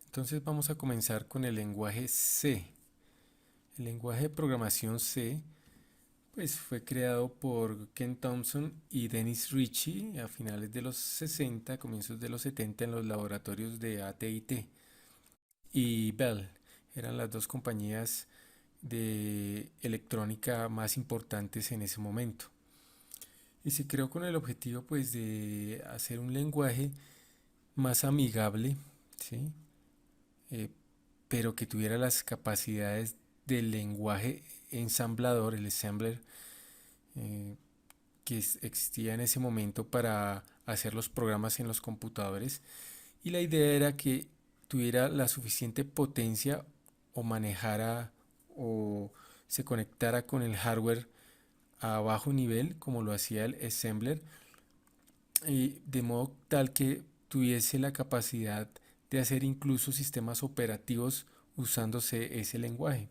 Entonces vamos a comenzar con el lenguaje C. El lenguaje de programación C pues, fue creado por Ken Thompson y Dennis Ritchie a finales de los 60, comienzos de los 70 en los laboratorios de AT&T y Bell. Eran las dos compañías de electrónica más importantes en ese momento. Y se creó con el objetivo pues de hacer un lenguaje más amigable, ¿sí? Eh, pero que tuviera las capacidades del lenguaje ensamblador, el assembler, eh, que existía en ese momento para hacer los programas en los computadores. Y la idea era que tuviera la suficiente potencia o manejara o se conectara con el hardware a bajo nivel, como lo hacía el assembler, y de modo tal que tuviese la capacidad de hacer incluso sistemas operativos usándose ese lenguaje.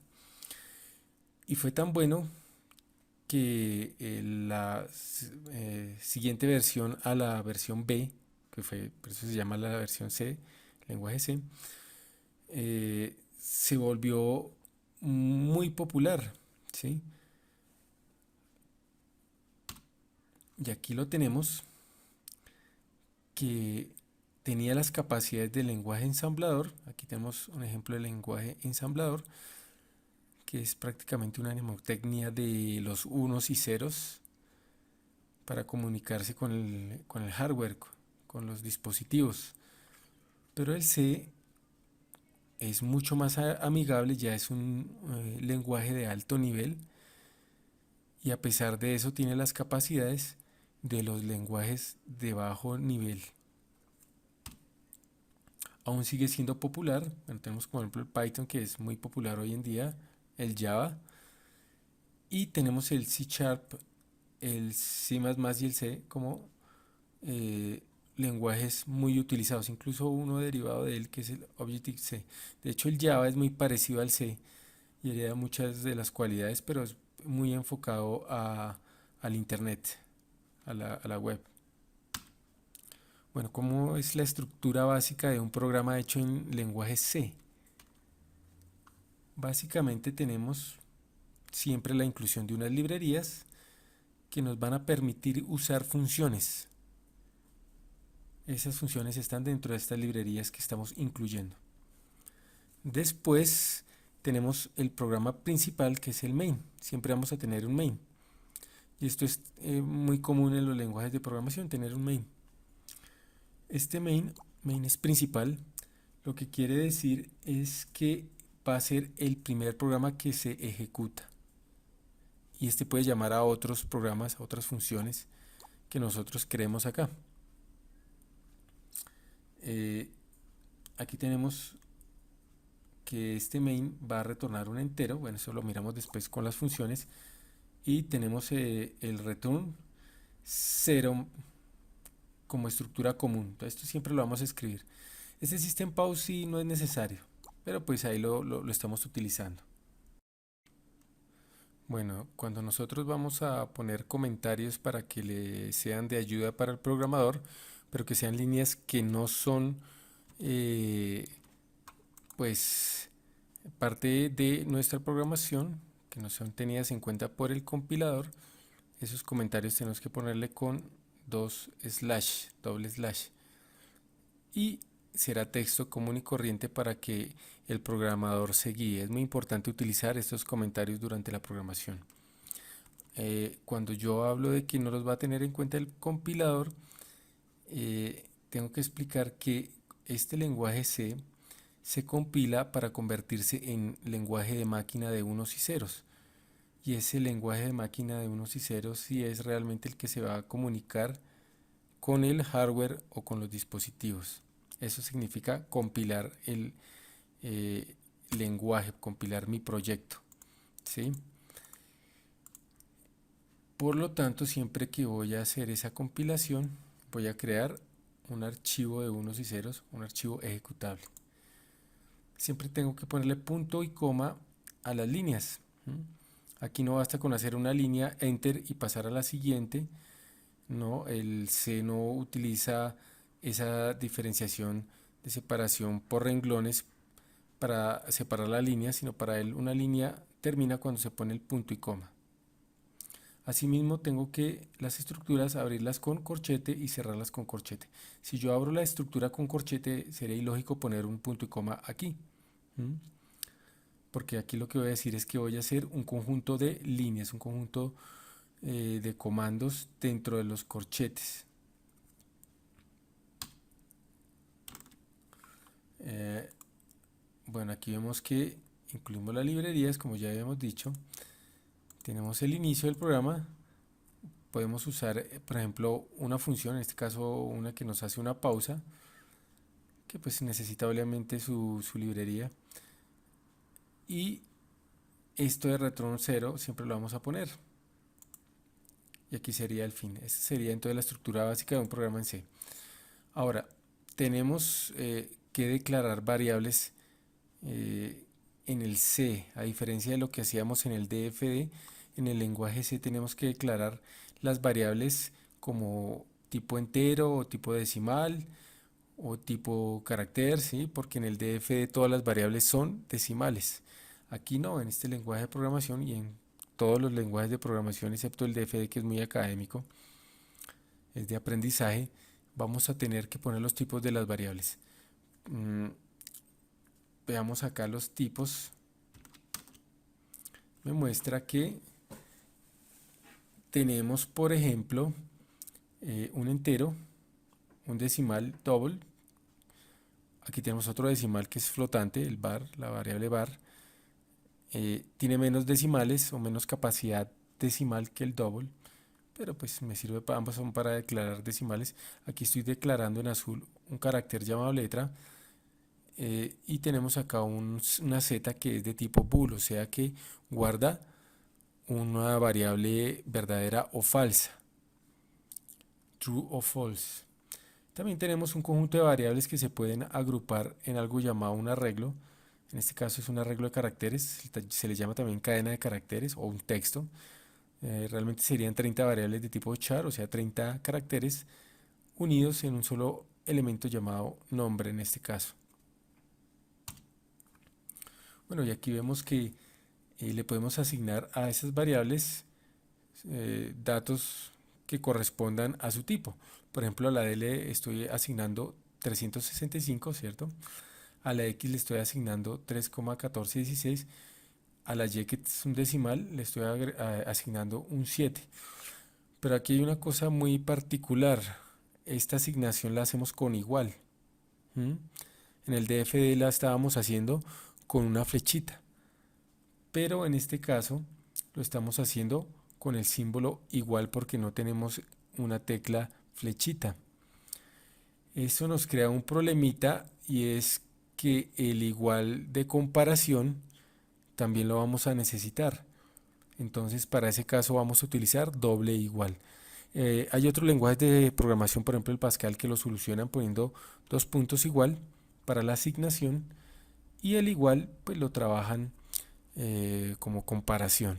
Y fue tan bueno que la siguiente versión a la versión B, que fue, por eso se llama la versión C, lenguaje C, se volvió muy popular, ¿sí? Y aquí lo tenemos, que tenía las capacidades del lenguaje ensamblador. Aquí tenemos un ejemplo de lenguaje ensamblador, que es prácticamente una mnemotecnia de los unos y ceros para comunicarse con el hardware, con los dispositivos. Pero el C es mucho más amigable, ya es un lenguaje de alto nivel y a pesar de eso tiene las capacidades de los lenguajes de bajo nivel. Aún sigue siendo popular. Bueno, tenemos como ejemplo el Python, que es muy popular hoy en día, el Java, y tenemos el C Sharp, el C++ y el C como eh, lenguajes muy utilizados, incluso uno derivado de él que es el Objective-C. De hecho, el Java es muy parecido al C y hereda muchas de las cualidades, pero es muy enfocado al Internet, a la web. Bueno, ¿cómo es la estructura básica de un programa hecho en lenguaje C? Básicamente tenemos siempre la inclusión de unas librerías que nos van a permitir usar funciones. Esas funciones están dentro de estas librerías que estamos incluyendo. Después tenemos el programa principal, que es el main. Siempre vamos a tener un main. Y esto es muy común en los lenguajes de programación, tener un main. Este main es principal. Lo que quiere decir es que va a ser el primer programa que se ejecuta. Y este puede llamar a otros programas, a otras funciones que nosotros creemos acá. Eh, Aquí tenemos que este main va a retornar un entero. Bueno, eso lo miramos después con las funciones. Y tenemos el return 0 como estructura común. Esto siempre lo vamos a escribir. Este system pause sí no es necesario, pero pues ahí lo estamos utilizando. Bueno, cuando nosotros vamos a poner comentarios para que le sean de ayuda para el programador, pero que sean líneas que no son eh, pues parte de nuestra programación, que no son tenidas en cuenta por el compilador, esos comentarios tenemos que ponerle con dos slash, doble slash. Y será texto común y corriente para que el programador se guíe. Es muy importante utilizar estos comentarios durante la programación. Cuando yo hablo de que no los va a tener en cuenta el compilador, tengo que explicar que este lenguaje C se compila para convertirse en lenguaje de máquina de unos y ceros. Y ese lenguaje de máquina de unos y ceros sí es realmente el que se va a comunicar con el hardware o con los dispositivos. Eso significa compilar el lenguaje, compilar mi proyecto, ¿sí? Por lo tanto, siempre que voy a hacer esa compilación, voy a crear un archivo de unos y ceros, un archivo ejecutable. Siempre tengo que ponerle punto y coma a las líneas. Aquí no basta con hacer una línea, enter y pasar a la siguiente. No, el C no utiliza esa diferenciación de separación por renglones para separar la línea, sino para él una línea termina cuando se pone el punto y coma. Asimismo, tengo que las estructuras abrirlas con corchete y cerrarlas con corchete. Si yo abro la estructura con corchete, sería ilógico poner un punto y coma aquí. Porque aquí lo que voy a decir es que voy a hacer un conjunto de líneas, un conjunto de comandos dentro de los corchetes. Bueno, aquí vemos que incluimos las librerías, como ya habíamos dicho. Tenemos el inicio del programa. Podemos usar, por ejemplo, una función, en este caso una que nos hace una pausa, que pues necesita obviamente su librería. Y esto de return 0 siempre lo vamos a poner. Y aquí sería el fin. Esta sería entonces la estructura básica de un programa en C. Ahora, tenemos que declarar variables en el C, a diferencia de lo que hacíamos en el DFD. En el lenguaje C tenemos que declarar las variables como tipo entero o tipo decimal o tipo carácter, ¿sí? Porque en el DFD todas las variables son decimales. Aquí no, en este lenguaje de programación y en todos los lenguajes de programación excepto el DFD, que es muy académico, es de aprendizaje, vamos a tener que poner los tipos de las variables. Veamos acá los tipos. Me muestra que tenemos, por ejemplo, un entero, un decimal double. Aquí tenemos otro decimal que es flotante, el var, la variable var. Tiene menos decimales o menos capacidad decimal que el double, pero pues me sirve para ambos, son para declarar decimales. Aquí estoy declarando en azul un carácter llamado letra. Y tenemos acá una z que es de tipo bool, o sea que guarda una variable verdadera o falsa, true o false. También tenemos un conjunto de variables que se pueden agrupar en algo llamado un arreglo. En este caso es un arreglo de caracteres, se le llama también cadena de caracteres o un texto. Realmente serían 30 variables de tipo char, o sea 30 caracteres unidos en un solo elemento llamado nombre en este caso. Bueno, y aquí vemos que le podemos asignar a esas variables datos que correspondan a su tipo. Por ejemplo, a la D le estoy asignando 365, ¿cierto? A la X le estoy asignando 3,1416. A la Y, que es un decimal, le estoy asignando un 7. Pero aquí hay una cosa muy particular. Esta asignación la hacemos con igual. En el DFD la estábamos haciendo con una flechita, pero en este caso lo estamos haciendo con el símbolo igual porque no tenemos una tecla flechita. Eso nos crea un problemita y es que el igual de comparación también lo vamos a necesitar. Entonces para ese caso vamos a utilizar doble igual. Hay otros lenguajes de programación, por ejemplo el Pascal, que lo solucionan poniendo dos puntos igual para la asignación y el igual pues lo trabajan como comparación.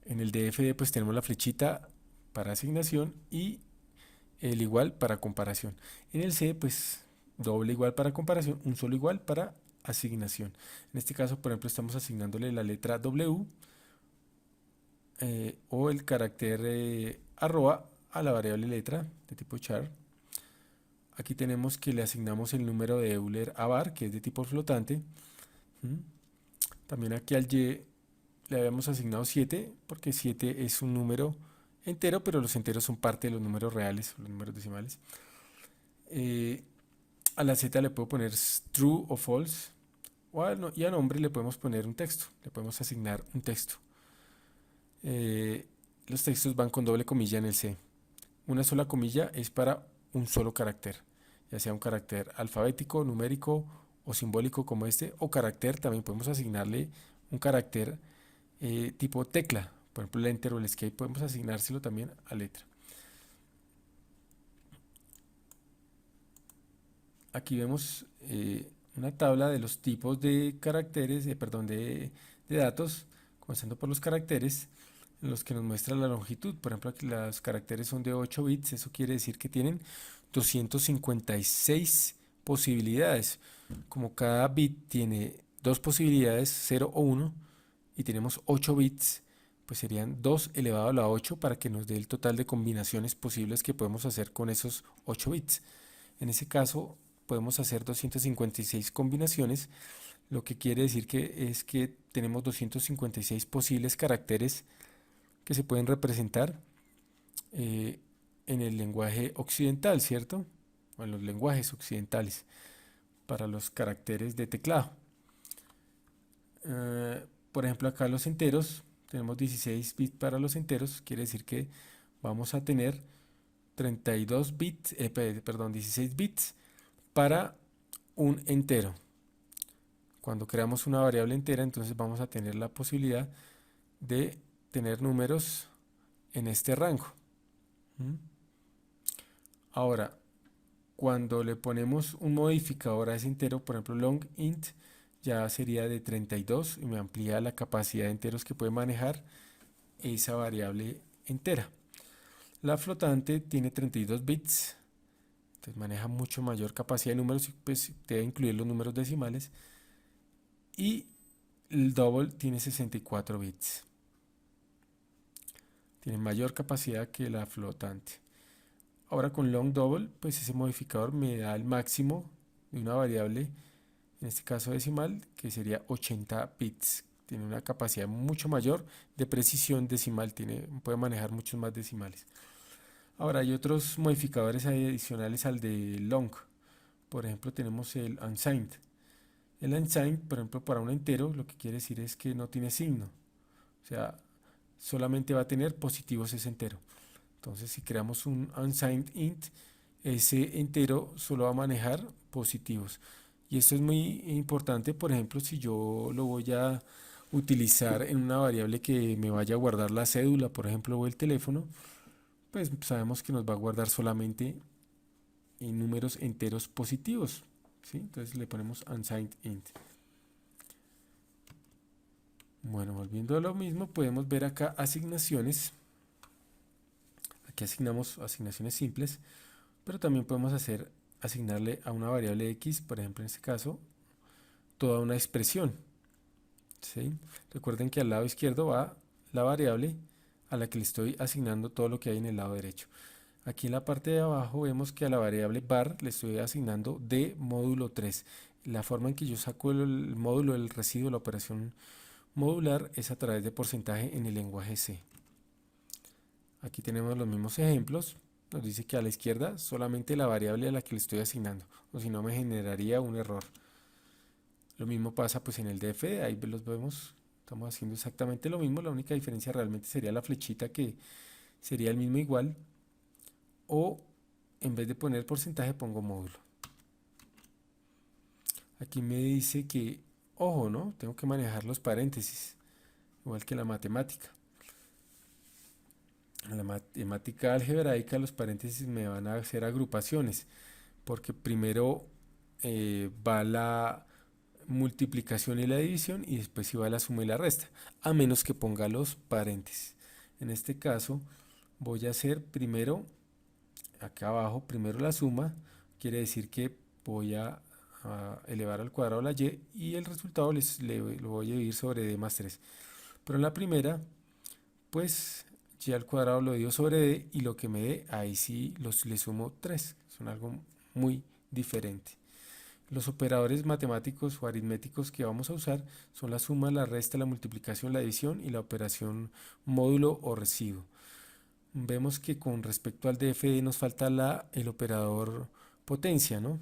En el DFD pues tenemos la flechita para asignación y el igual para comparación. En el C pues doble igual para comparación, un solo igual para asignación. En este caso, por ejemplo, estamos asignándole la letra W o el carácter arroba a la variable letra de tipo char. Aquí tenemos que le asignamos el número de Euler a var, que es de tipo flotante. También aquí al Y le habíamos asignado 7, porque 7 es un número entero, pero los enteros son parte de los números reales, los números decimales. A la Z le puedo poner true o false, y a nombre le podemos poner un texto, le podemos asignar un texto. Los textos van con doble comilla en el C. Una sola comilla es para un solo carácter, ya sea un carácter alfabético, numérico o simbólico como este, o carácter, también podemos asignarle un carácter tipo tecla, por ejemplo el enter o el escape, podemos asignárselo también a letra. Aquí vemos una tabla de los tipos de caracteres, perdón, de datos, comenzando por los caracteres, en los que nos muestra la longitud. Por ejemplo, aquí los caracteres son de 8 bits, eso quiere decir que tienen 256 posibilidades. Como cada bit tiene dos posibilidades, 0 o 1, y tenemos 8 bits, pues serían 2 elevado a la 8 para que nos dé el total de combinaciones posibles que podemos hacer con esos 8 bits. En ese caso, podemos hacer 256 combinaciones, lo que quiere decir que es que tenemos 256 posibles caracteres que se pueden representar eh, en el lenguaje occidental, ¿cierto? O en los lenguajes occidentales para los caracteres de teclado. Por ejemplo, acá los enteros, tenemos 16 bits para los enteros, quiere decir que vamos a tener 32 bits, perdón, 16 bits para un entero. Cuando creamos una variable entera, entonces vamos a tener la posibilidad de tener números en este rango. Ahora, cuando le ponemos un modificador a ese entero, por ejemplo long int, ya sería de 32 y me amplía la capacidad de enteros que puede manejar esa variable entera. La flotante tiene 32 bits, entonces maneja mucho mayor capacidad de números y pues debe incluir los números decimales. Y el double tiene 64 bits. Tiene mayor capacidad que la flotante. Ahora con long double, pues ese modificador me da el máximo de una variable, en este caso decimal, que sería 80 bits. Tiene una capacidad mucho mayor de precisión decimal, puede manejar muchos más decimales. Ahora hay otros modificadores adicionales al de long. Por ejemplo, tenemos el unsigned. El unsigned, por ejemplo, para un entero, lo que quiere decir es que no tiene signo. O sea, solamente va a tener positivos ese entero. Entonces, si creamos un unsigned int, ese entero solo va a manejar positivos. Y esto es muy importante, por ejemplo, si yo lo voy a utilizar en una variable que me vaya a guardar la cédula, por ejemplo, o el teléfono, pues sabemos que nos va a guardar solamente en números enteros positivos, ¿sí? Entonces le ponemos unsigned int. Bueno, volviendo a lo mismo, podemos ver acá asignaciones. Aquí asignamos asignaciones simples, pero también podemos asignarle a una variable x, por ejemplo en este caso, toda una expresión, ¿sí? Recuerden que al lado izquierdo va la variable a la que le estoy asignando todo lo que hay en el lado derecho. Aquí en la parte de abajo vemos que a la variable var le estoy asignando d módulo 3. La forma en que yo saco el módulo del residuo, la operación modular, es a través de porcentaje en el lenguaje C. Aquí tenemos los mismos ejemplos. Nos dice que a la izquierda solamente la variable a la que le estoy asignando, o si no me generaría un error. Lo mismo pasa pues en el DF, ahí los vemos, estamos haciendo exactamente lo mismo, la única diferencia realmente sería la flechita que sería el mismo igual, o en vez de poner porcentaje pongo módulo. Aquí me dice que, ojo, ¿no? Tengo que manejar los paréntesis, igual que la matemática. En la matemática algebraica los paréntesis me van a hacer agrupaciones, porque primero va la multiplicación y la división y después va la suma y la resta, a menos que ponga los paréntesis. En este caso voy a hacer primero, acá abajo, primero la suma, quiere decir que voy a elevar al cuadrado la y el resultado lo voy a dividir sobre d más 3. Pero en la primera, pues y al cuadrado lo divido sobre d y lo que me dé, ahí sí le sumo 3. Son algo muy diferente. Los operadores matemáticos o aritméticos que vamos a usar son la suma, la resta, la multiplicación, la división y la operación módulo o residuo. Vemos que con respecto al DFD nos falta el operador potencia, ¿no?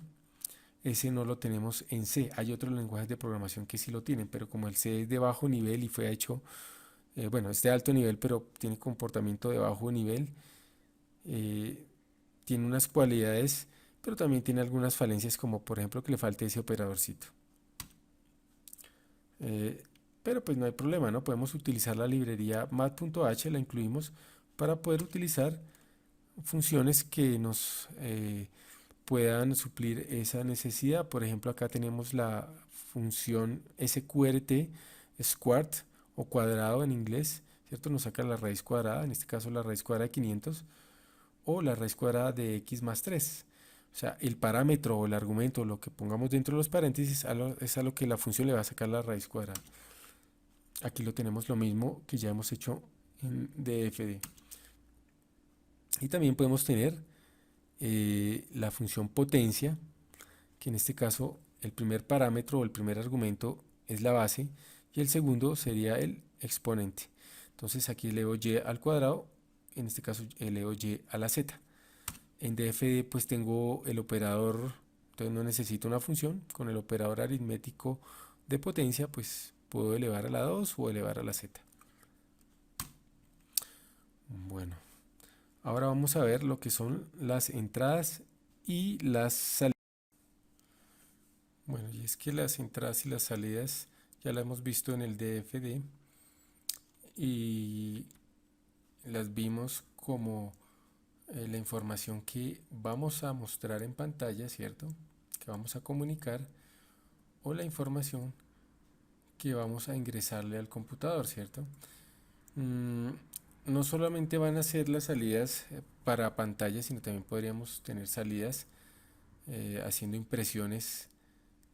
Ese no lo tenemos en C. Hay otros lenguajes de programación que sí lo tienen, pero como el C es de bajo nivel y fue hecho, bueno, es de alto nivel, pero tiene comportamiento de bajo nivel, eh, tiene unas cualidades, pero también tiene algunas falencias, como por ejemplo que le falte ese operadorcito. Eh, pero pues no hay problema, ¿no? Podemos utilizar la librería math.h, la incluimos para poder utilizar funciones que nos puedan suplir esa necesidad. Por ejemplo, acá tenemos la función sqrt, squart o cuadrado en inglés, ¿cierto? Nos saca la raíz cuadrada, en este caso la raíz cuadrada de 500 o la raíz cuadrada de x más 3. O sea, el parámetro o el argumento, lo que pongamos dentro de los paréntesis, es a lo que la función le va a sacar la raíz cuadrada. Aquí lo tenemos lo mismo que ya hemos hecho en DFD. Y también podemos tener la función potencia, que en este caso el primer parámetro o el primer argumento es la base y el segundo sería el exponente. Entonces aquí eleva y al cuadrado, en este caso eleva y a la z. En DFD pues tengo el operador, entonces no necesito una función, con el operador aritmético de potencia pues puedo elevar a la 2 o elevar a la z. Bueno, ahora vamos a ver lo que son las entradas y las salidas. Bueno, y es que las entradas y las salidas ya las hemos visto en el DFD y las vimos como la información que vamos a mostrar en pantalla, ¿cierto? Que vamos a comunicar, o la información que vamos a ingresarle al computador, ¿cierto? Mm, no solamente van a ser las salidas para pantalla, sino también podríamos tener salidas haciendo impresiones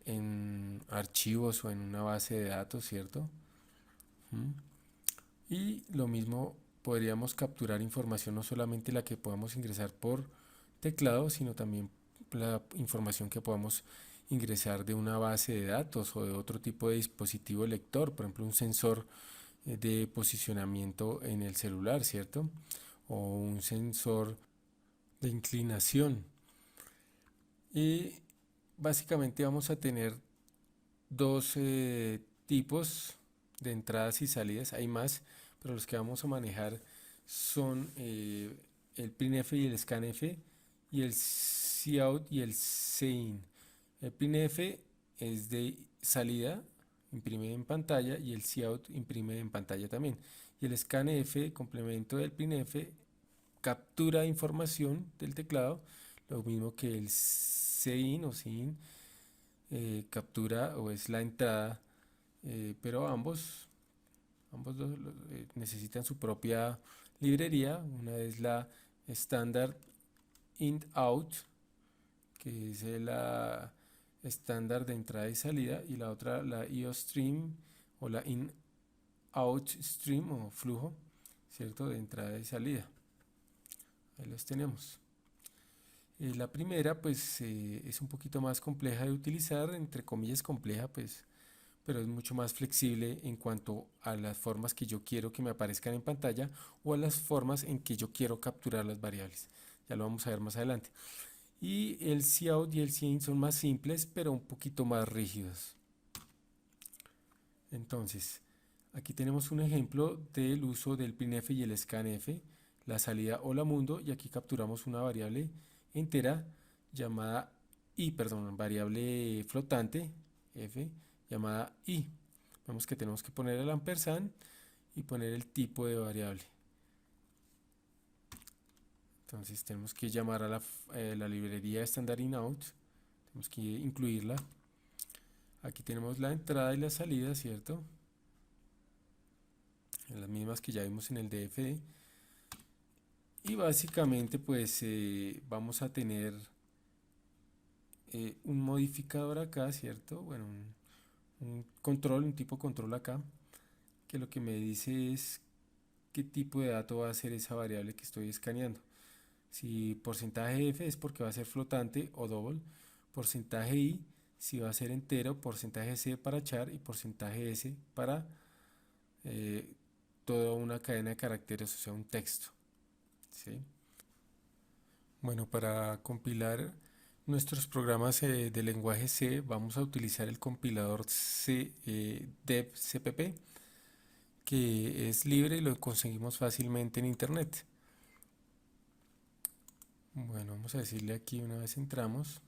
en archivos o en una base de datos, ¿cierto? ¿Mm? Y lo mismo podríamos capturar información, no solamente la que podamos ingresar por teclado, sino también la información que podamos ingresar de una base de datos o de otro tipo de dispositivo lector, por ejemplo un sensor de posicionamiento en el celular, ¿cierto? O un sensor de inclinación. Y básicamente vamos a tener dos tipos de entradas y salidas. Hay más, pero los que vamos a manejar son el printf y el scanf y el cout y el sein. El printf es de salida, imprime en pantalla, y el cout imprime en pantalla también. Y el scanf, complemento del printf, captura información del teclado, lo mismo que el sein o sein captura o es la entrada, pero ambos necesitan su propia librería. Una es la estándar int out, que es la estándar de entrada y salida, y la otra la IOStream o la in out stream o flujo, ¿cierto? De entrada y salida. Ahí los tenemos. La primera pues es un poquito más compleja de utilizar, entre comillas compleja, pues, pero es mucho más flexible en cuanto a las formas que yo quiero que me aparezcan en pantalla o a las formas en que yo quiero capturar las variables. Ya lo vamos a ver más adelante. Y el cout y el sein son más simples, pero un poquito más rígidos. Entonces, aquí tenemos un ejemplo del uso del printf y el scanf, la salida hola mundo, y aquí capturamos una variable entera llamada i, perdón, variable flotante f llamada i. Vemos que tenemos que poner el ampersand y poner el tipo de variable. Entonces tenemos que llamar a la librería estándar inout, tenemos que incluirla. Aquí tenemos la entrada y la salida, ¿cierto? Las mismas que ya vimos en el DFD. Y básicamente pues vamos a tener un modificador acá, ¿cierto? Bueno, un control, un tipo control acá, que lo que me dice es qué tipo de dato va a ser esa variable que estoy escaneando. Si porcentaje F es porque va a ser flotante o double, porcentaje I si va a ser entero, porcentaje C para char y porcentaje S para eh, toda una cadena de caracteres, o sea, un texto. ¿Sí? Bueno, para compilar nuestros programas de lenguaje C vamos a utilizar el compilador dev cpp, que es libre y lo conseguimos fácilmente en internet. Bueno, vamos a decirle aquí una vez entramos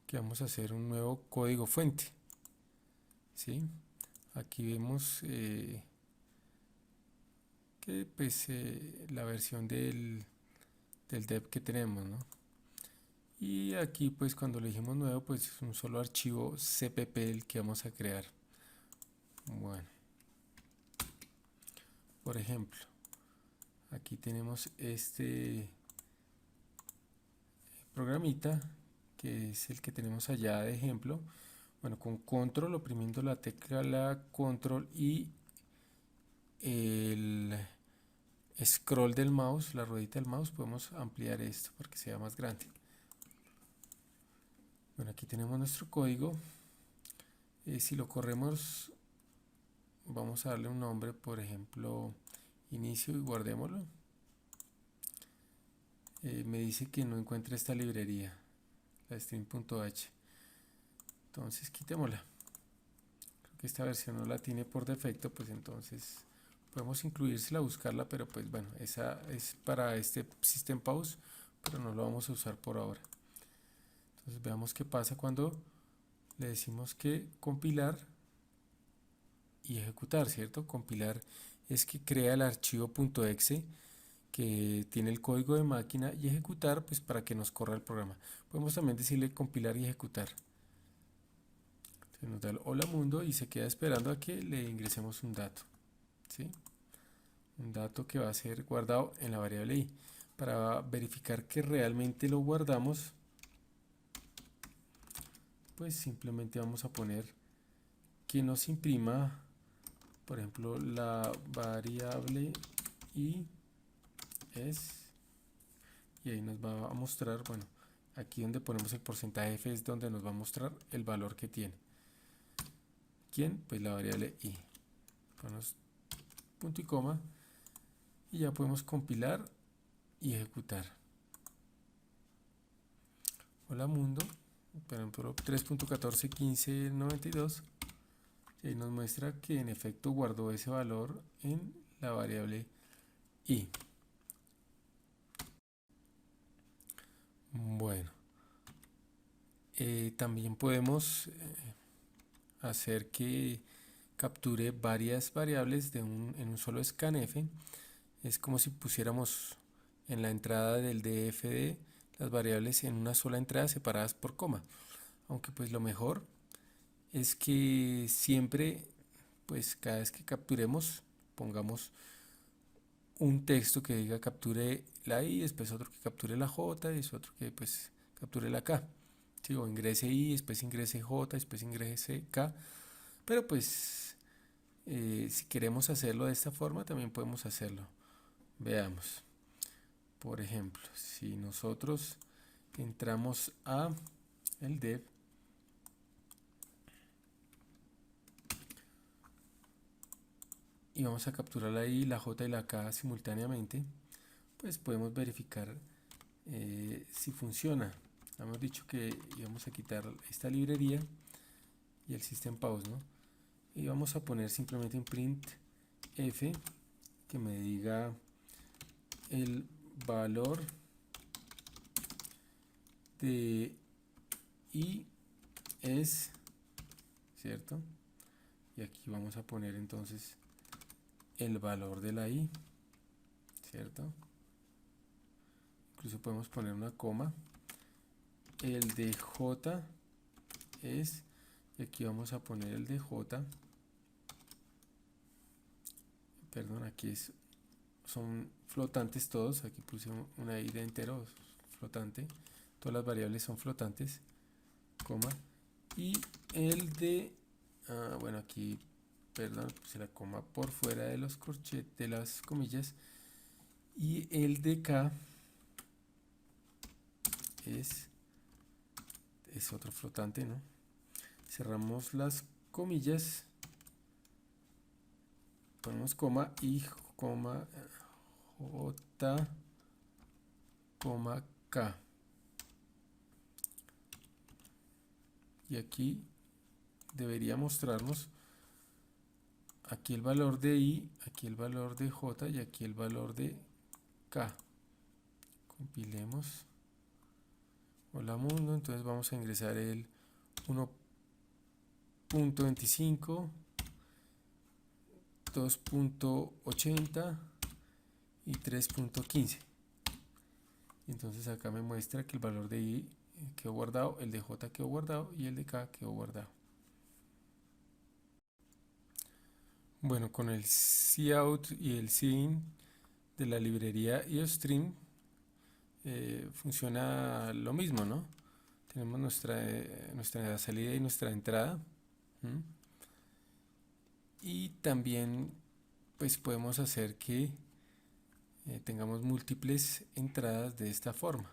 que vamos a hacer un nuevo código fuente. ¿Sí? Aquí vemos que pues la versión del dev que tenemos, ¿no? Y aquí pues cuando le dijimos nuevo pues es un solo archivo cpp el que vamos a crear. Bueno, por ejemplo, aquí tenemos este programita, que es el que tenemos allá de ejemplo. Bueno, con control, oprimiendo la tecla control y el scroll del mouse, la ruedita del mouse, podemos ampliar esto para que sea más grande. Bueno, aquí tenemos nuestro código. Si lo corremos, vamos a darle un nombre, por ejemplo, inicio, y guardémoslo. Me dice que no encuentra esta librería, la string.h. Entonces quitémosla. Creo que esta versión no la tiene por defecto, pues entonces podemos incluírsela, buscarla, pero pues bueno, esa es para este System Pause, pero no lo vamos a usar por ahora. Entonces veamos qué pasa cuando le decimos que compilar y ejecutar, ¿cierto? Compilar es que crea el archivo .exe que tiene el código de máquina, y ejecutar pues para que nos corra el programa. Podemos también decirle compilar y ejecutar. Entonces nos da el hola mundo y se queda esperando a que le ingresemos un dato, ¿sí? Un dato que va a ser guardado en la variable i. Para verificar que realmente lo guardamos, pues simplemente vamos a poner que nos imprima, por ejemplo, la variable i es, y ahí nos va a mostrar, bueno, aquí donde ponemos el porcentaje f es donde nos va a mostrar el valor que tiene. ¿Quién? Pues la variable i. Ponemos punto y coma y ya podemos compilar y ejecutar. Hola mundo, por ejemplo 3.141592, y ahí nos muestra que en efecto guardó ese valor en la variable i. Bueno, también podemos hacer que capture varias variables en un solo scanf. Es como si pusiéramos en la entrada del DFD las variables en una sola entrada separadas por coma, aunque pues lo mejor es que siempre, pues cada vez que capturemos, pongamos un texto que diga capture la i, después otro que capture la j, y otro que pues capture la k, ¿sí? O ingrese i, después ingrese j, después ingrese k. Pero pues si queremos hacerlo de esta forma también podemos hacerlo. Veamos, por ejemplo, si nosotros entramos a el dev y vamos a capturar la i, la j y la k simultáneamente, pues podemos verificar si funciona. Hemos dicho que íbamos a quitar esta librería y el system pause, ¿no? Y vamos a poner simplemente un print f que me diga el valor de i es, ¿cierto? Y aquí vamos a poner entonces el valor de la i, ¿cierto? Incluso podemos poner una coma. El de j es, y aquí vamos a poner el de j, perdón, aquí son flotantes todos, aquí puse una i de entero flotante, todas las variables son flotantes, coma, y el de, bueno, aquí, perdón, puse la coma por fuera de los corchetes, de las comillas, y el de k es otro flotante, ¿no? Cerramos las comillas, ponemos coma y coma j, coma k, y aquí debería mostrarnos aquí el valor de i, aquí el valor de j y aquí el valor de k. Compilemos. Hola mundo, entonces vamos a ingresar el 1.25, 2.80 y 3.15. Entonces acá me muestra que el valor de i quedó guardado, el de j quedó guardado y el de k quedó guardado. Bueno, con el cout y el cin de la librería iostream funciona lo mismo, ¿no? Tenemos nuestra salida y nuestra entrada. ¿Mm? Y también pues podemos hacer que tengamos múltiples entradas de esta forma.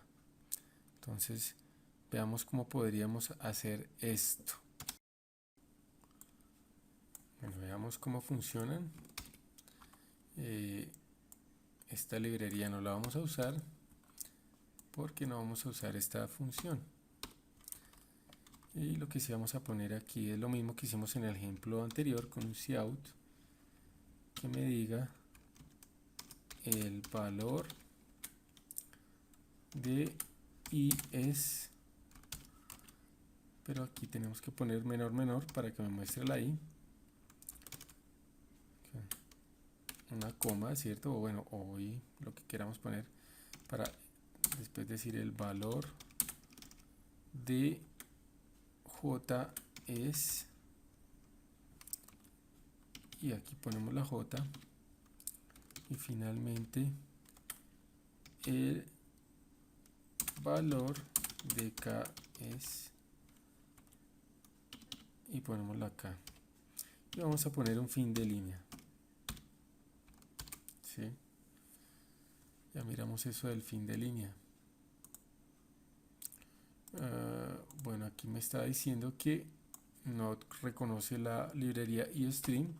Entonces veamos cómo podríamos hacer esto. Bueno, veamos cómo funcionan. Esta librería no la vamos a usar porque no vamos a usar esta función. Y lo que sí vamos a poner aquí es lo mismo que hicimos en el ejemplo anterior con un cout que me diga el valor de is, pero aquí tenemos que poner menor para que me muestre la i, una coma, ¿cierto? O bueno, o i, lo que queramos poner, para después decir el valor de j es, y aquí ponemos la j, y finalmente el valor de k es, y ponemos la k, y vamos a poner un fin de línea. ¿Sí? Ya miramos eso del fin de línea. Bueno, aquí me está diciendo que no reconoce la librería iostream,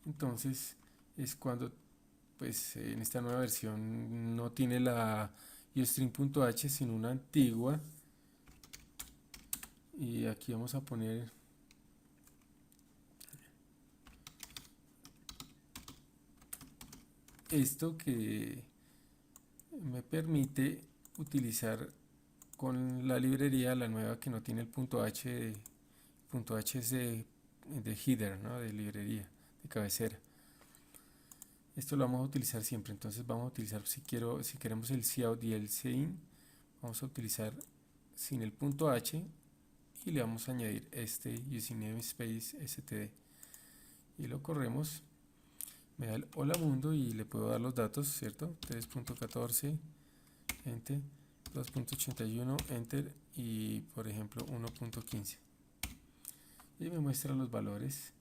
entonces es cuando pues en esta nueva versión no tiene la iostream.h sino una antigua, y aquí vamos a poner esto que me permite utilizar con la librería, la nueva que no tiene el punto H es de header, ¿no? De librería, de cabecera. Esto lo vamos a utilizar siempre, entonces vamos a utilizar, si queremos el cout y el cin, vamos a utilizar sin el punto H y le vamos a añadir este using namespace std, y lo corremos, me da el hola mundo y le puedo dar los datos, ¿cierto? 3.14, enter, 2.81, enter, y por ejemplo 1.15, y me muestra los valores,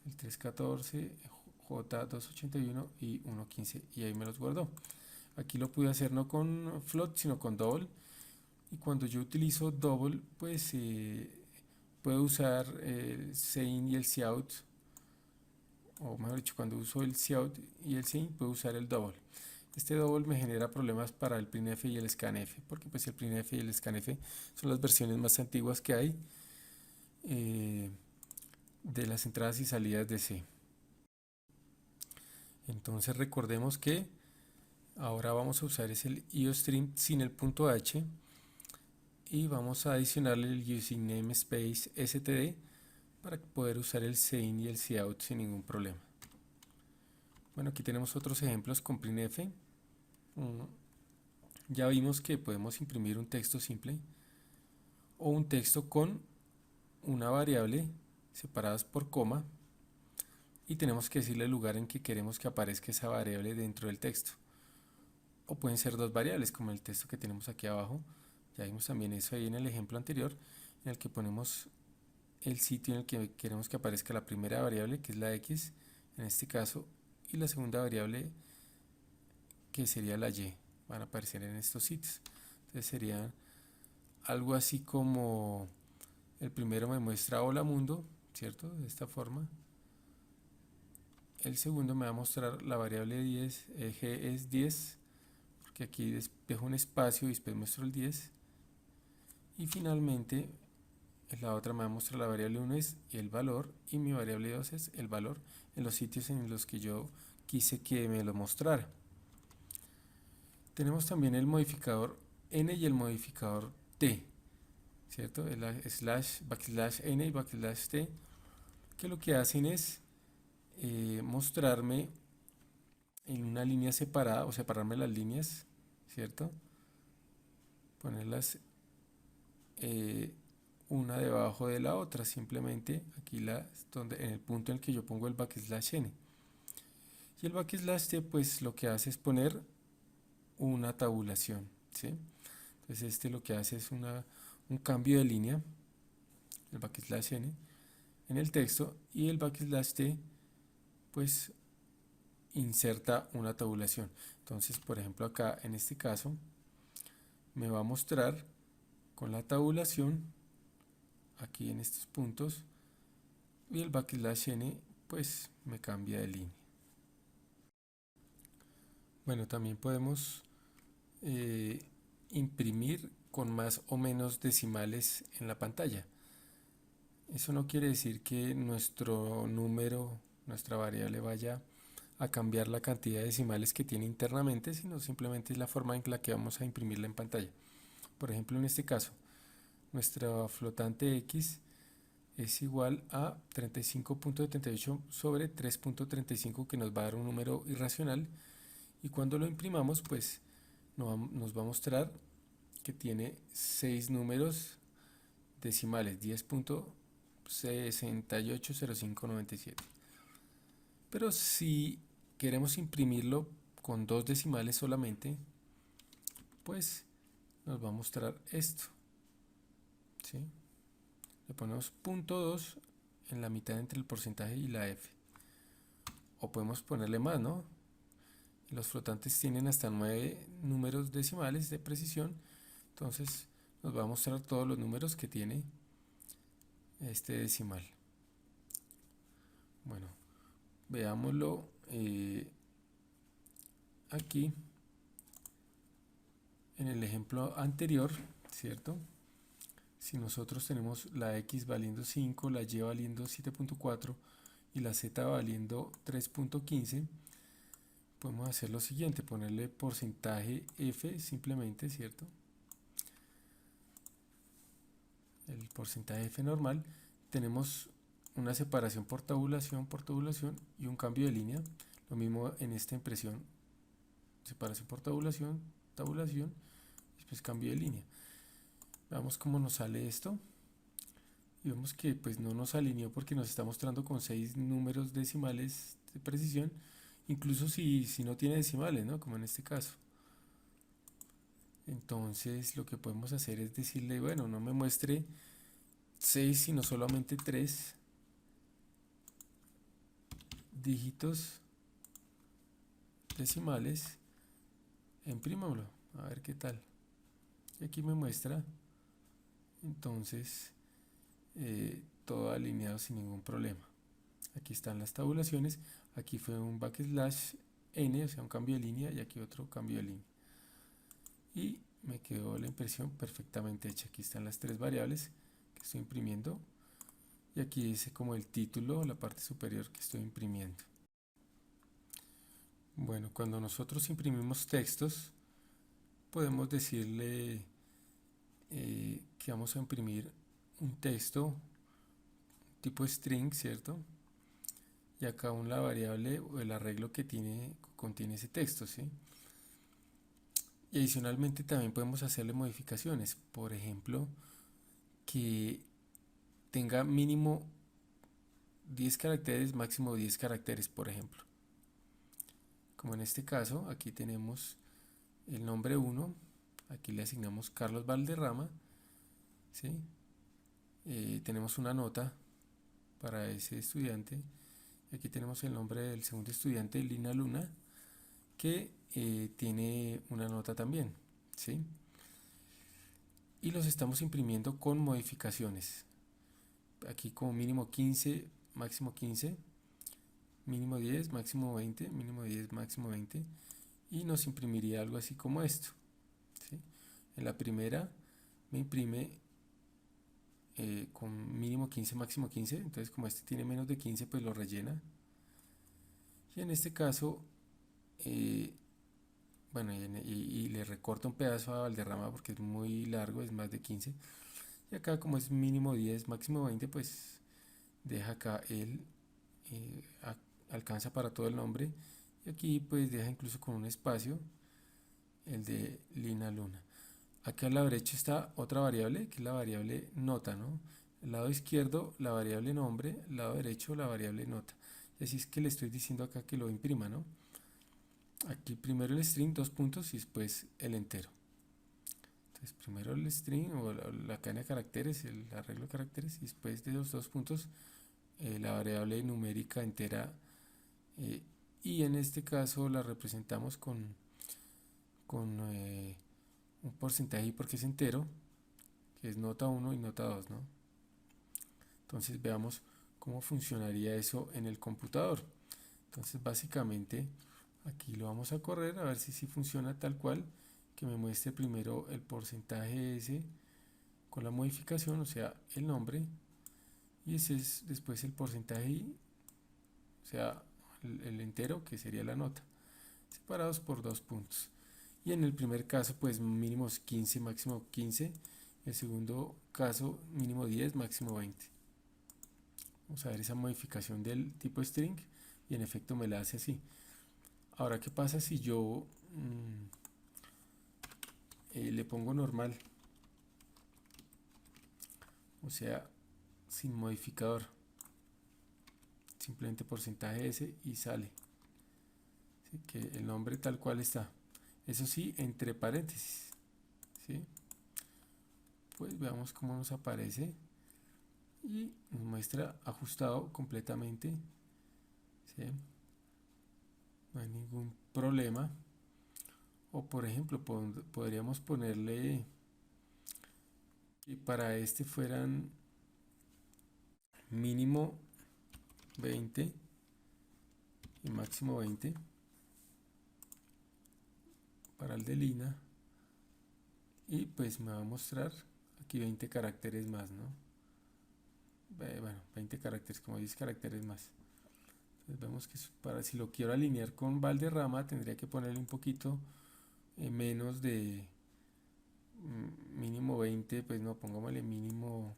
el 3.14, J281 y 1.15, y ahí me los guardó. Aquí lo pude hacer no con float sino con double, y cuando yo utilizo double pues puedo usar el sein y el cout, o mejor dicho, cuando uso el cout y el sein puedo usar el double. Este double me genera problemas para el printf y el scanf, porque pues el printf y el scanf son las versiones más antiguas que hay de las entradas y salidas de C. Entonces recordemos que ahora vamos a usar es el iostream sin el punto H, y vamos a adicionarle el using namespace std para poder usar el sein y el cout sin ningún problema. Bueno, aquí tenemos otros ejemplos con printf. Ya vimos que podemos imprimir un texto simple o un texto con una variable separadas por coma, y tenemos que decirle el lugar en que queremos que aparezca esa variable dentro del texto, o pueden ser dos variables como el texto que tenemos aquí abajo. Ya vimos también eso ahí en el ejemplo anterior, en el que ponemos el sitio en el que queremos que aparezca la primera variable, que es la x en este caso, y la segunda variable, que sería la y, van a aparecer en estos sitios. Entonces sería algo así como el primero me muestra hola mundo, ¿cierto? De esta forma. El segundo me va a mostrar la variable 10, g es 10, porque aquí dejo un espacio y después muestro el 10. Y finalmente la otra me va a mostrar la variable 1 es el valor, y mi variable 2 es el valor en los sitios en los que yo quise que me lo mostrara. Tenemos también el modificador n y el modificador t, ¿cierto? El slash, backslash n y backslash t, que lo que hacen es mostrarme en una línea separada, o separarme las líneas, ¿cierto? Ponerlas una debajo de la otra, simplemente aquí en el punto en el que yo pongo el backslash n. Y el backslash t pues lo que hace es poner una tabulación, ¿sí? Entonces este lo que hace es un cambio de línea, el backslash n, en el texto, y el backslash t pues inserta una tabulación. Entonces, por ejemplo, acá en este caso me va a mostrar con la tabulación aquí en estos puntos, y el backslash n pues me cambia de línea. Bueno, también podemos imprimir con más o menos decimales en la pantalla. Eso no quiere decir que nuestro número, nuestra variable vaya a cambiar la cantidad de decimales que tiene internamente, sino simplemente es la forma en la que vamos a imprimirla en pantalla. Por ejemplo, en este caso, nuestra flotante x es igual a 35.78 sobre 3.35, que nos va a dar un número irracional, y cuando lo imprimamos pues nos va a mostrar que tiene 6 números decimales, 10.680597. Pero si queremos imprimirlo con 2 decimales solamente, pues nos va a mostrar esto, ¿sí? Le ponemos .2 en la mitad entre el porcentaje y la f, o podemos ponerle más, ¿no? Los flotantes tienen hasta 9 números decimales de precisión, entonces nos va a mostrar todos los números que tiene este decimal. Bueno, veámoslo aquí en el ejemplo anterior, ¿cierto? Si nosotros tenemos la x valiendo 5, la y valiendo 7.4 y la z valiendo 3.15, podemos hacer lo siguiente: ponerle porcentaje f simplemente, ¿cierto? El porcentaje f normal. Tenemos una separación por tabulación y un cambio de línea. Lo mismo en esta impresión: separación por tabulación, después cambio de línea. Veamos cómo nos sale esto, y vemos que pues no nos alineó porque nos está mostrando con 6 números decimales de precisión, incluso si no tiene decimales, ¿no? Como en este caso. Entonces lo que podemos hacer es decirle, bueno, no me muestre 6 sino solamente 3 dígitos decimales, imprímamelo, a ver qué tal. Y aquí me muestra entonces todo alineado sin ningún problema. Aquí están las tabulaciones, aquí fue un backslash n, o sea un cambio de línea, y aquí otro cambio de línea, y me quedó la impresión perfectamente hecha. Aquí están las 3 variables que estoy imprimiendo, y aquí dice como el título, la parte superior que estoy imprimiendo. Bueno, cuando nosotros imprimimos textos, podemos decirle que vamos a imprimir un texto tipo string, ¿cierto? Y acá aún la variable o el arreglo que contiene ese texto, ¿sí? Y adicionalmente también podemos hacerle modificaciones, por ejemplo, que tenga mínimo 10 caracteres, máximo 10 caracteres, por ejemplo. Como en este caso, aquí tenemos el nombre 1, aquí le asignamos Carlos Valderrama, ¿sí? Tenemos una nota para ese estudiante. Aquí tenemos el nombre del segundo estudiante, Lina Luna, que tiene una nota también, ¿sí? Y los estamos imprimiendo con modificaciones. Aquí como mínimo 15, máximo 15, mínimo 10, máximo 20, mínimo 10, máximo 20, y nos imprimiría algo así como esto, ¿sí? En la primera me imprime con mínimo 15, máximo 15, entonces como este tiene menos de 15 pues lo rellena, y en este caso bueno, y le recorta un pedazo a Valderrama porque es muy largo, es más de 15, y acá como es mínimo 10, máximo 20, pues deja acá el alcanza para todo el nombre, y aquí pues deja incluso con un espacio el de Lina Luna. Aquí a la derecha está otra variable, que es la variable nota, ¿no? El lado izquierdo la variable nombre, el lado derecho la variable nota. Y así es que le estoy diciendo acá que lo imprima, ¿no? Aquí primero el string, 2 puntos, y después el entero. Entonces primero el string o la cadena de caracteres, el arreglo de caracteres, y después de los dos puntos la variable numérica entera, eh, y en este caso la representamos con un porcentaje porque es entero, que es nota 1 y nota 2, ¿no? Entonces veamos cómo funcionaría eso en el computador. Entonces básicamente aquí lo vamos a correr a ver si funciona tal cual, que me muestre primero el porcentaje ese con la modificación, o sea, el nombre, y ese es después el porcentaje y, o sea, el entero que sería la nota, separados por dos puntos. Y en el primer caso pues mínimo 15, máximo 15. El segundo caso mínimo 10, máximo 20. Vamos a ver esa modificación del tipo string y en efecto me la hace así. Ahora, ¿qué pasa si yo le pongo normal? O sea, sin modificador. Simplemente porcentaje S y sale. ¿Sí? Que el nombre tal cual está. Eso sí, entre paréntesis. ¿Sí? Pues veamos cómo nos aparece. Y nos muestra ajustado completamente. ¿Sí? No hay ningún problema. O por ejemplo, podríamos ponerle que para este fueran mínimo 20 y máximo 20 para el de Lina, y pues me va a mostrar aquí 20 caracteres más, ¿no? Bueno, 20 caracteres, como 10 caracteres más. Entonces vemos que para, si lo quiero alinear con Valderrama, tendría que ponerle un poquito menos de mínimo 20, pues no, pongámosle mínimo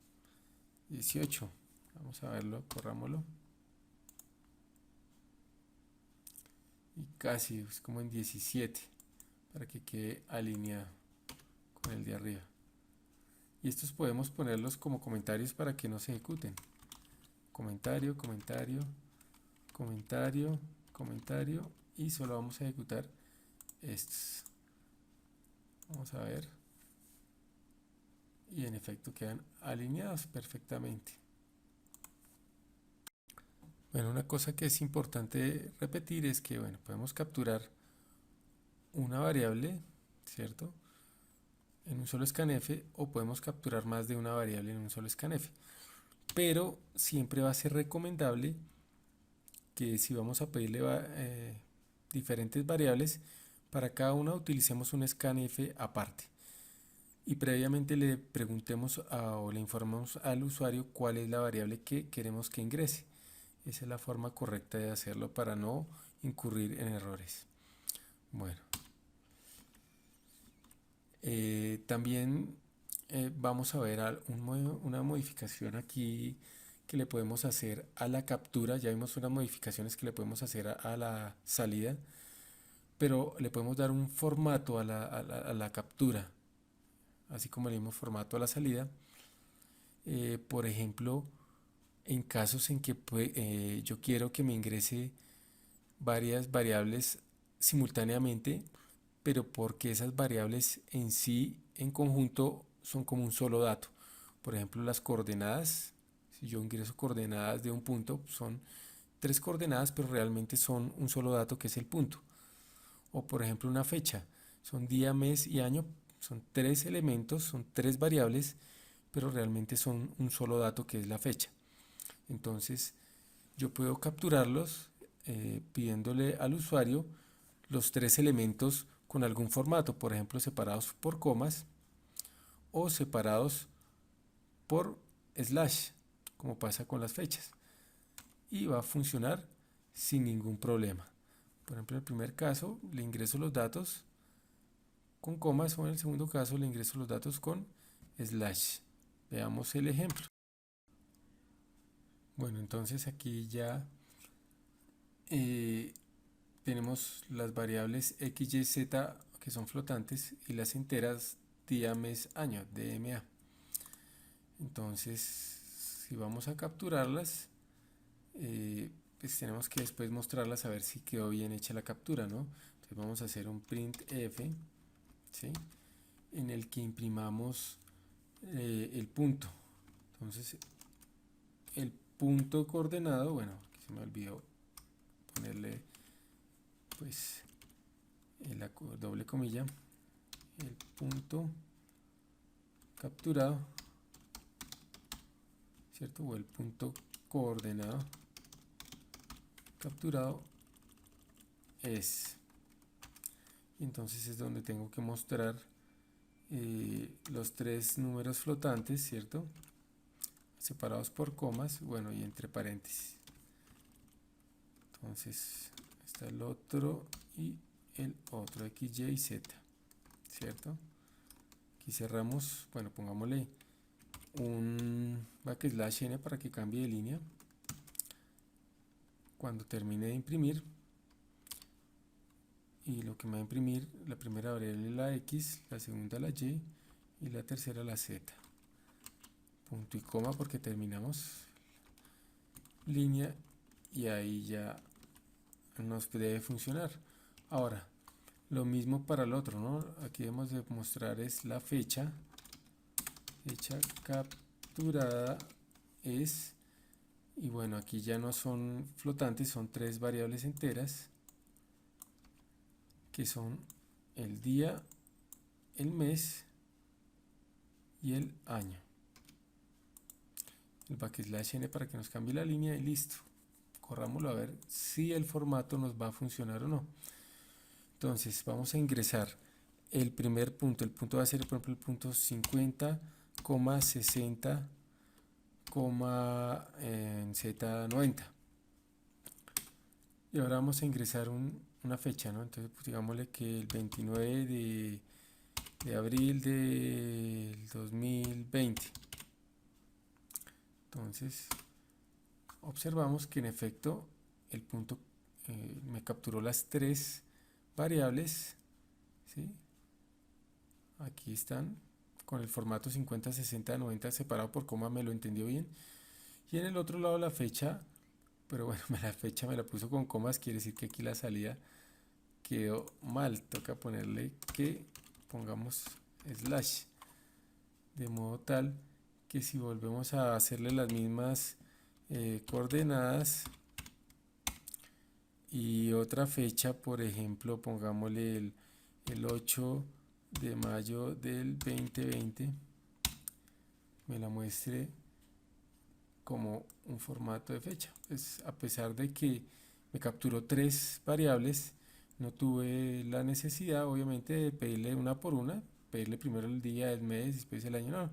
18. Vamos a verlo, corrámoslo. Y casi, es como en 17, para que quede alineado con el de arriba. Y estos podemos ponerlos como comentarios para que no se ejecuten. Comentario, comentario, comentario, comentario, y solo vamos a ejecutar estos. Vamos a ver. Y en efecto quedan alineados perfectamente. Bueno, una cosa que es importante repetir es que, bueno, podemos capturar una variable, ¿cierto?, en un solo scanf, o podemos capturar más de una variable en un solo scanf. Pero siempre va a ser recomendable que si vamos a pedirle diferentes variables, para cada una utilicemos un scanf aparte. Y previamente le preguntemos o le informamos al usuario cuál es la variable que queremos que ingrese. Esa es la forma correcta de hacerlo para no incurrir en errores. Bueno, también vamos a ver una modificación aquí que le podemos hacer a la captura. Ya vimos unas modificaciones que le podemos hacer a la salida, pero le podemos dar un formato a la captura, así como le dimos formato a la salida. Por ejemplo, en casos en que yo quiero que me ingrese varias variables simultáneamente, pero porque esas variables en sí, en conjunto, son como un solo dato. Por ejemplo, las coordenadas, si yo ingreso coordenadas de un punto, son tres coordenadas, pero realmente son un solo dato que es el punto. O por ejemplo, una fecha, son día, mes y año, son tres elementos, son tres variables, pero realmente son un solo dato que es la fecha. Entonces, yo puedo capturarlos pidiéndole al usuario los tres elementos con algún formato, por ejemplo separados por comas o separados por slash, como pasa con las fechas, y va a funcionar sin ningún problema. Por ejemplo, en el primer caso le ingreso los datos con comas, o en el segundo caso le ingreso los datos con slash. Veamos el ejemplo. Bueno, entonces aquí ya tenemos las variables x, y, z, que son flotantes, y las enteras día, mes, año, DMA. Entonces, si vamos a capturarlas, pues tenemos que después mostrarlas a ver si quedó bien hecha la captura, ¿no? Entonces vamos a hacer un printf, ¿sí? en el que imprimamos el punto. Entonces el punto coordenado, bueno, aquí se me olvidó ponerle pues la doble comilla, el punto capturado, ¿cierto? O el punto coordenado capturado es, y entonces es donde tengo que mostrar los tres números flotantes, ¿cierto? Separados por comas, bueno, y entre paréntesis. Entonces está el otro y el otro, X, Y y Z, ¿cierto? Aquí cerramos, bueno, pongámosle un backslash n para que cambie de línea cuando termine de imprimir. Y lo que me va a imprimir, la primera variable la X, la segunda la Y y la tercera la Z. Punto y coma porque terminamos línea y ahí ya nos debe funcionar. Ahora, lo mismo para el otro, ¿no? Aquí debemos de mostrar es la fecha capturada es, y bueno, aquí ya no son flotantes, son tres variables enteras que son el día, el mes y el año. El backslash n para que nos cambie la línea y listo. Corrámoslo a ver si el formato nos va a funcionar o no. Entonces vamos a ingresar el primer punto. El punto va a ser, por ejemplo, el punto 50,60, Z90. Y ahora vamos a ingresar una fecha, ¿no? Entonces, pues, digámosle que el 29 de abril del 2020. Entonces, observamos que en efecto el punto me capturó las tres variables, ¿sí? Aquí están con el formato 50, 60, 90 separado por coma, me lo entendió bien. Y en el otro lado la fecha, pero bueno, la fecha me la puso con comas, quiere decir que aquí la salida quedó mal, toca ponerle que pongamos slash, de modo tal que si volvemos a hacerle las mismas coordenadas y otra fecha, por ejemplo, pongámosle el 8 de mayo del 2020, me la muestre como un formato de fecha. Pues a pesar de que me capturó tres variables, no tuve la necesidad obviamente de pedirle una por una, pedirle primero el día, el mes, después el año, no,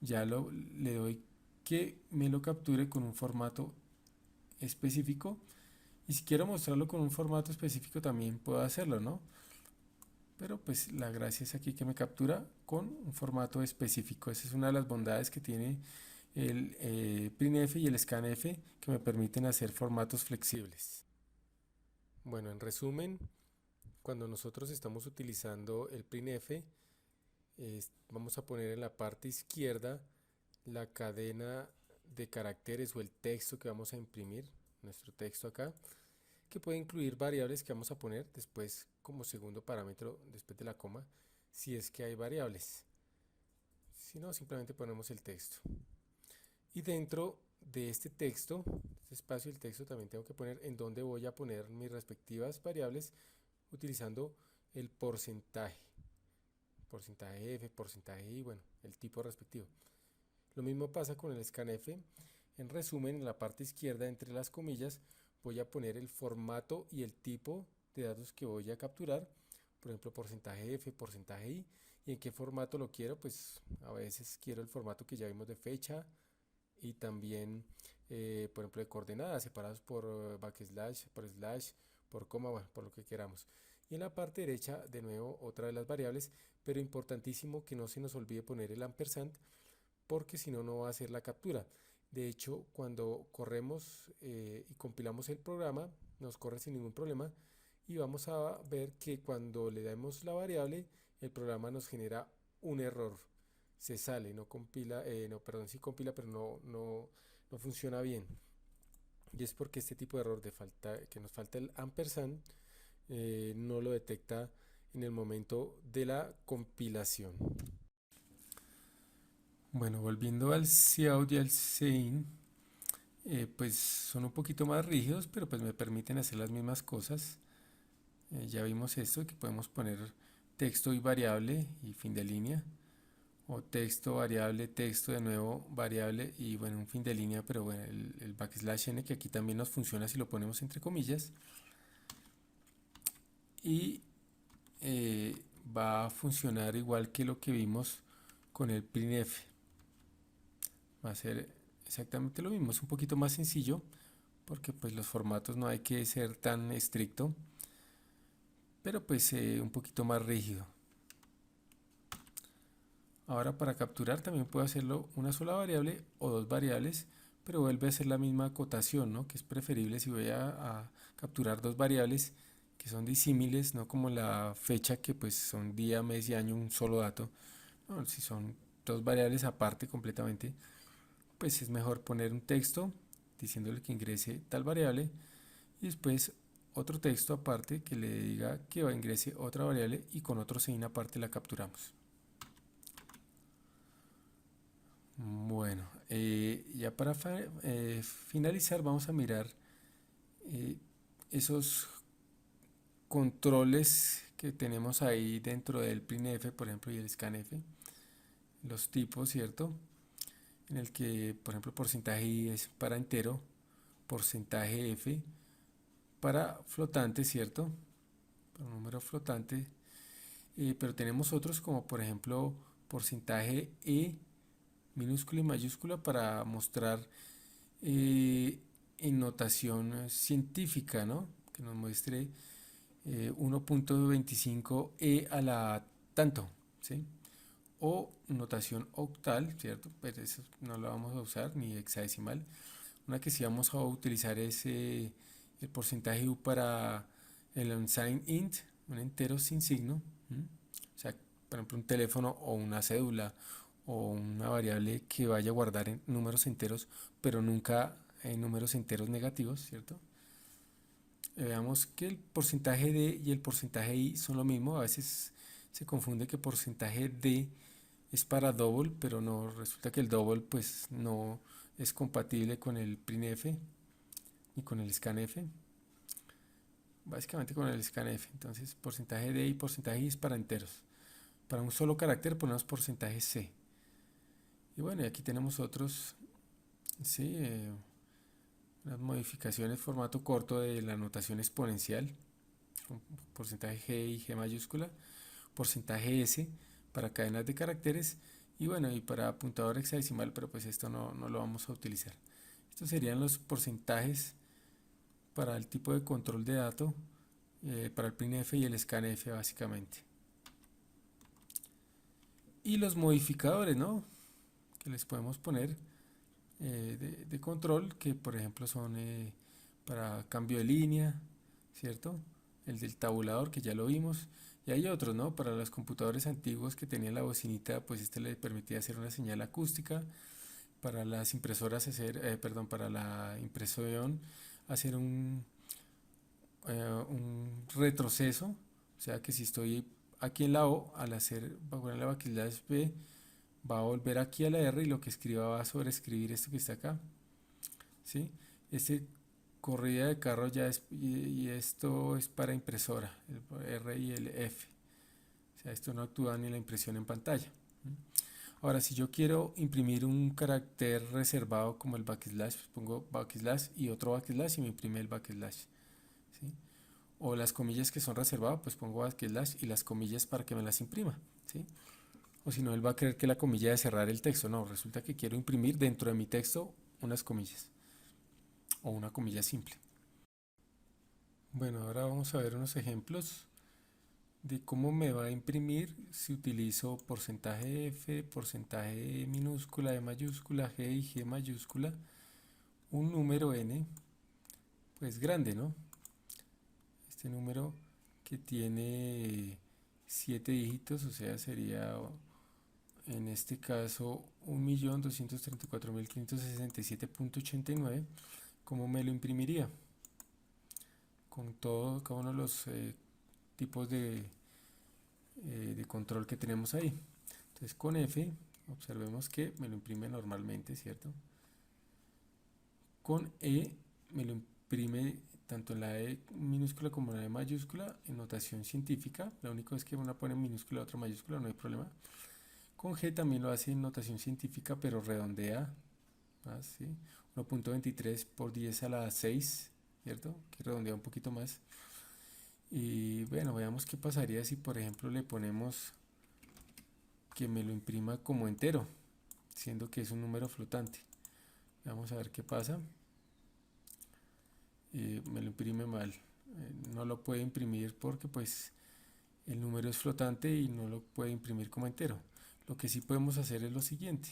ya le doy que me lo capture con un formato específico, y si quiero mostrarlo con un formato específico también puedo hacerlo, ¿no? Pero pues la gracia es aquí que me captura con un formato específico. Esa es una de las bondades que tiene el printf y el scanf, que me permiten hacer formatos flexibles. Bueno, en resumen, cuando nosotros estamos utilizando el printf, vamos a poner en la parte izquierda la cadena de caracteres o el texto que vamos a imprimir, nuestro texto acá, que puede incluir variables que vamos a poner después como segundo parámetro después de la coma, si es que hay variables. Si no, simplemente ponemos el texto. Y dentro de este texto, este espacio del texto, también tengo que poner en dónde voy a poner mis respectivas variables utilizando el porcentaje. Porcentaje F, porcentaje Y, bueno, el tipo respectivo. Lo mismo pasa con el scanf. En resumen, en la parte izquierda, entre las comillas, voy a poner el formato y el tipo de datos que voy a capturar. Por ejemplo, porcentaje F, porcentaje Y. ¿Y en qué formato lo quiero? Pues a veces quiero el formato que ya vimos de fecha y también, por ejemplo, de coordenadas separados por backslash, por slash, por coma, bueno, por lo que queramos. Y en la parte derecha, de nuevo, otra de las variables, pero importantísimo que no se nos olvide poner el ampersand, porque si no, no va a hacer la captura. De hecho, cuando corremos y compilamos el programa, nos corre sin ningún problema y vamos a ver que cuando le damos la variable, el programa nos genera un error. Se sale, no compila, no, perdón, sí compila, pero no funciona bien. Y es porque este tipo de error de falta, que nos falta el ampersand, no lo detecta en el momento de la compilación. Bueno, volviendo al Cout y al Sein, pues son un poquito más rígidos, pero pues me permiten hacer las mismas cosas. Ya vimos esto, que podemos poner texto y variable y fin de línea, o texto, variable, texto de nuevo, variable y bueno, un fin de línea, pero bueno, el backslash n, que aquí también nos funciona si lo ponemos entre comillas, y va a funcionar igual que lo que vimos con el printf. Va a ser exactamente lo mismo, es un poquito más sencillo porque pues los formatos no hay que ser tan estricto, pero pues un poquito más rígido. Ahora para capturar también puedo hacerlo una sola variable o dos variables, pero vuelve a ser la misma acotación, ¿no? Que es preferible si voy a capturar dos variables que son disímiles, no como la fecha, que pues son día, mes y año, un solo dato. No, si son dos variables aparte completamente, pues es mejor poner un texto diciéndole que ingrese tal variable y después otro texto aparte que le diga que ingrese otra variable y con otro signo aparte la capturamos. Bueno, ya para finalizar vamos a mirar eh, esos controles que tenemos ahí dentro del printf, por ejemplo, y el scanf, los tipos, ¿cierto? En el que, por ejemplo, porcentaje i es para entero, porcentaje f para flotante, ¿cierto? Para un número flotante, pero tenemos otros como por ejemplo porcentaje e minúscula y mayúscula para mostrar en notación científica, ¿no? Que nos muestre 1.25 e a la tanto, ¿sí? O notación octal, ¿cierto? Pero eso no lo vamos a usar, ni hexadecimal. Una que sí vamos a utilizar es el porcentaje u para el unsigned int, un entero sin signo. ¿M? O sea, por ejemplo, un teléfono o una cédula o una variable que vaya a guardar en números enteros, pero nunca en números enteros negativos, ¿cierto? Veamos que el porcentaje d y el porcentaje i son lo mismo. A veces se confunde que porcentaje d es para double, pero no, resulta que el double pues no es compatible con el printf ni con el scanf, básicamente con el scanf. Entonces porcentaje d y porcentaje i es para enteros. Para un solo carácter ponemos porcentaje c. Y bueno, y aquí tenemos otros, sí, las modificaciones formato corto de la notación exponencial, con porcentaje g y g mayúscula, porcentaje s para cadenas de caracteres y bueno, y para apuntador hexadecimal, pero pues esto no lo vamos a utilizar. Estos serían los porcentajes para el tipo de control de dato, para el printf y el scanf básicamente. Y los modificadores, ¿no? Que les podemos poner de control, que por ejemplo son para cambio de línea, ¿cierto? El del tabulador, que ya lo vimos. Y hay otros, ¿no? Para los computadores antiguos que tenían la bocinita, pues este le permitía hacer una señal acústica. Para las impresoras hacer, perdón, para la impresión hacer un retroceso. O sea que si estoy aquí en la O, al hacer, poner la backslash B, va a volver aquí a la R y lo que escriba va a sobreescribir esto que está acá. ¿Sí? Este corrida de carro ya es, y esto es para impresora, el R y el F. O sea, esto no actúa ni en la impresión en pantalla. Ahora, si yo quiero imprimir un carácter reservado como el backslash, pues pongo backslash y otro backslash y me imprime el backslash. ¿Sí? O las comillas que son reservadas, pues pongo backslash y las comillas para que me las imprima. ¿Sí? O si no, él va a creer que la comilla de cerrar el texto. No, resulta que quiero imprimir dentro de mi texto unas comillas o una comilla simple. Bueno, ahora vamos a ver unos ejemplos de cómo me va a imprimir si utilizo porcentaje F, porcentaje minúscula, E mayúscula, G y G mayúscula, un número n, pues grande, ¿no? Este número que tiene 7 dígitos, o sea, sería en este caso 1.234.567.89. ¿Cómo me lo imprimiría? Con todo, cada uno de los tipos de de control que tenemos ahí. Entonces con F, observemos que me lo imprime normalmente, ¿cierto? Con E me lo imprime tanto en la E minúscula como en la E mayúscula en notación científica. Lo único es que una pone minúscula y otra mayúscula, no hay problema. Con G también lo hace en notación científica, pero redondea. ¿Sí? 1.23 por 10 a la 6, ¿cierto? Que redondea un poquito más. Y bueno, veamos qué pasaría si por ejemplo le ponemos que me lo imprima como entero, siendo que es un número flotante. Vamos a ver qué pasa. Me lo imprime mal. No lo puede imprimir porque pues el número es flotante y no lo puede imprimir como entero. Lo que sí podemos hacer es lo siguiente: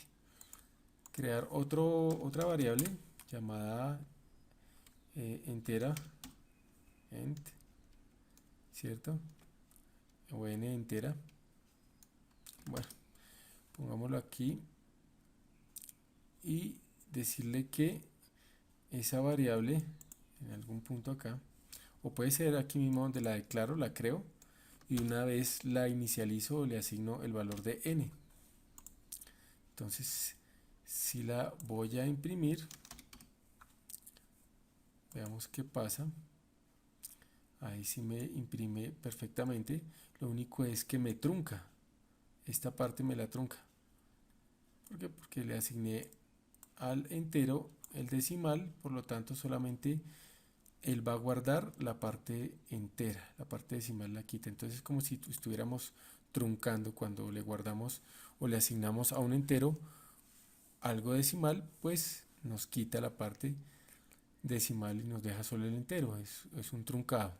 crear otra variable llamada entera, ent, ¿cierto? O n entera. Bueno, pongámoslo aquí y decirle que esa variable en algún punto acá, o puede ser aquí mismo donde la declaro, la creo, y una vez la inicializo o le asigno el valor de n. Entonces, si la voy a imprimir, veamos qué pasa. Ahí sí me imprime perfectamente. Lo único es que me trunca. Esta parte me la trunca. ¿Por qué? Porque le asigné al entero el decimal, por lo tanto solamente él va a guardar la parte entera, la parte decimal la quita. Entonces es como si estuviéramos truncando cuando le guardamos o le asignamos a un entero algo decimal, pues nos quita la parte decimal y nos deja solo el entero, es un truncado.